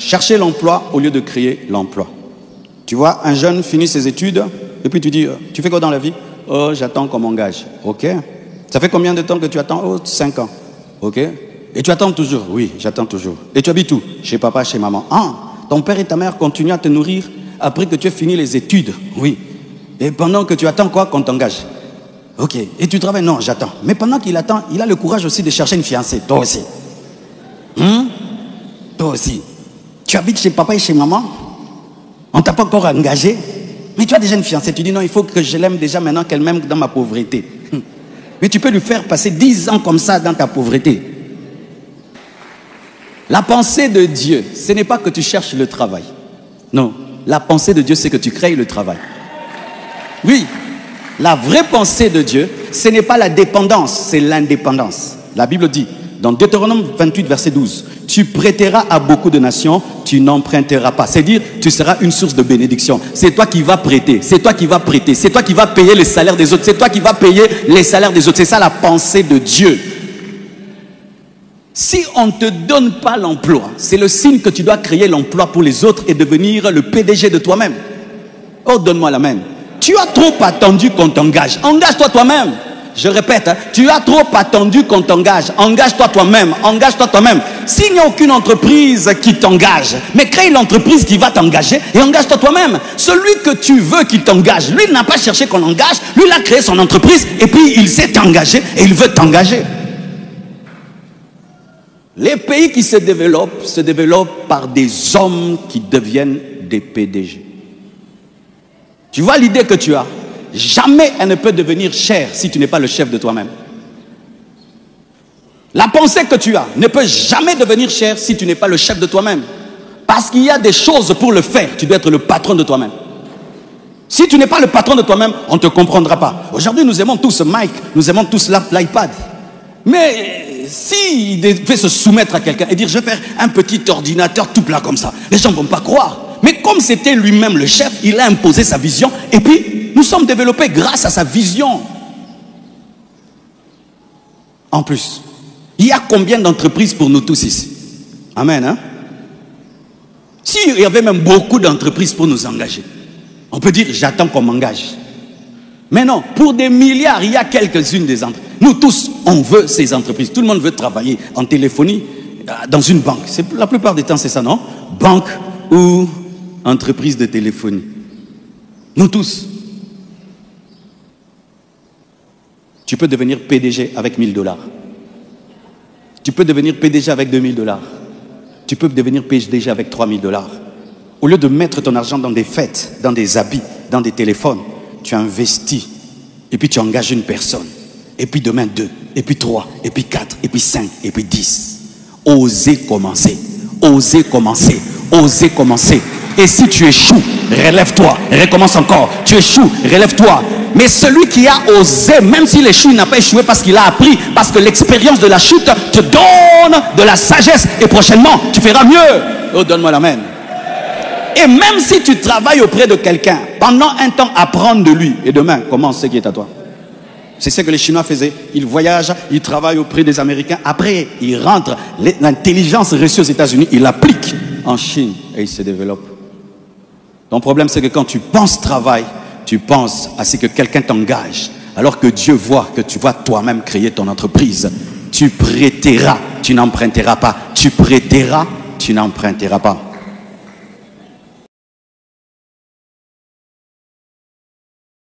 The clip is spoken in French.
chercher l'emploi au lieu de créer l'emploi. Tu vois, un jeune finit ses études et puis tu dis, tu fais quoi dans la vie? Oh, j'attends qu'on m'engage. Ok. Ça fait combien de temps que tu attends? Oh, 5 ans. Ok. Et tu attends toujours? Oui, j'attends toujours. Et tu habites où? Chez papa, chez maman. Ah, ton père et ta mère continuent à te nourrir après que tu aies fini les études? Oui. Et pendant que tu attends quoi? Qu'on t'engage? Ok. Et tu travailles? Non, j'attends. Mais pendant qu'il attend, il a le courage aussi de chercher une fiancée. Toi aussi. Toi aussi. Tu habites chez papa et chez maman? On ne t'a pas encore engagé? Mais tu as déjà une fiancée. Tu dis non, il faut que je l'aime déjà maintenant qu'elle m'aime dans ma pauvreté. Mais tu peux lui faire passer 10 ans comme ça dans ta pauvreté. La pensée de Dieu, ce n'est pas que tu cherches le travail. Non. La pensée de Dieu, c'est que tu crées le travail. Oui. La vraie pensée de Dieu, ce n'est pas la dépendance, c'est l'indépendance. La Bible dit, dans Deutéronome 28, verset 12, « Tu prêteras à beaucoup de nations, tu n'emprunteras pas. » C'est-à-dire, tu seras une source de bénédiction. C'est toi qui vas prêter, c'est toi qui vas prêter, c'est toi qui vas payer les salaires des autres, c'est toi qui vas payer les salaires des autres. C'est ça la pensée de Dieu. Si on ne te donne pas l'emploi, c'est le signe que tu dois créer l'emploi pour les autres et devenir le PDG de toi-même. Oh, donne-moi la main. Tu as trop attendu qu'on t'engage. Engage-toi toi-même. Je répète, tu as trop attendu qu'on t'engage. Engage-toi toi-même. Engage-toi toi-même. S'il n'y a aucune entreprise qui t'engage, mais crée l'entreprise qui va t'engager et engage-toi toi-même. Celui que tu veux qui t'engage, lui n'a pas cherché qu'on engage. Lui, il a créé son entreprise et puis il s'est engagé et il veut t'engager. Les pays qui se développent par des hommes qui deviennent des PDG. Tu vois l'idée que tu as? Jamais elle ne peut devenir chère si tu n'es pas le chef de toi-même. La pensée que tu as ne peut jamais devenir chère si tu n'es pas le chef de toi-même. Parce qu'il y a des choses pour le faire, tu dois être le patron de toi-même. Si tu n'es pas le patron de toi-même, on ne te comprendra pas. Aujourd'hui, nous aimons tous Mike, nous aimons tous l'iPad. Mais s'il devait se soumettre à quelqu'un et dire, je vais faire un petit ordinateur tout plat comme ça, les gens ne vont pas croire. Mais comme c'était lui-même le chef, il a imposé sa vision et puis nous sommes développés grâce à sa vision. En plus, il y a combien d'entreprises pour nous tous ici? Amen, hein? S'il y avait même beaucoup d'entreprises pour nous engager, on peut dire, j'attends qu'on m'engage. Mais non, pour des milliards, il y a quelques-unes des entreprises. Nous tous, on veut ces entreprises. Tout le monde veut travailler en téléphonie dans une banque. La plupart des temps, c'est ça, non? Banque ou entreprise de téléphonie. Nous tous. Tu peux devenir PDG avec $1000. Tu peux devenir PDG avec $2000. Tu peux devenir PDG avec $3000. Au lieu de mettre ton argent dans des fêtes, dans des habits, dans des téléphones, tu investis. Et puis tu engages une personne. Et puis demain 2, et puis 3, et puis 4, et puis 5, et puis 10. Osez commencer. Osez commencer. Osez commencer. Et si tu échoues, relève-toi, recommence encore. Tu échoues, relève-toi. Mais celui qui a osé, même s'il échoue, il n'a pas échoué parce qu'il a appris. Parce que l'expérience de la chute te donne de la sagesse. Et prochainement, tu feras mieux. Oh, donne-moi la main. Et même si tu travailles auprès de quelqu'un, pendant un temps, apprends de lui. Et demain, commence ce qui est à toi. C'est ce que les Chinois faisaient. Ils voyagent, ils travaillent auprès des Américains. Après, ils rentrent. L'intelligence reçue aux États-Unis, ils l'appliquent en Chine et ils se développent. Ton problème, c'est que quand tu penses travail, tu penses à ce que quelqu'un t'engage. Alors que Dieu voit que tu vas toi-même créer ton entreprise. Tu prêteras, tu n'emprunteras pas. Tu prêteras, tu n'emprunteras pas.